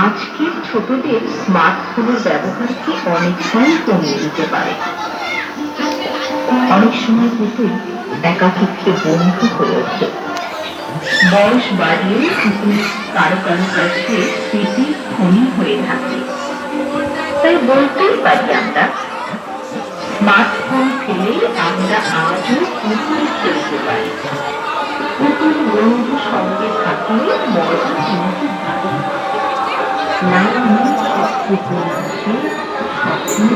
আজকের ছোটদের স্মার্টফোনের ব্যবহারকে অনেকটাই কমিয়ে দিতে পারে। অনেক সময় পুতুল একাকিত্বে বন্ধু হয়ে ওঠে। বয়স বাড়িয়ে পুতুল কারো কারো কাছে স্মৃতির খনি হয়ে থাকে। তাই বলতেই পারি আমরা, স্মার্টফোন ফেলে আমরা আজও পুতুল খেলতে পারি। পুতুল বন্ধু সঙ্গে থাকলে মজা কিন্তু ভালো। নানা পুতুল আসে, স্বপ্ন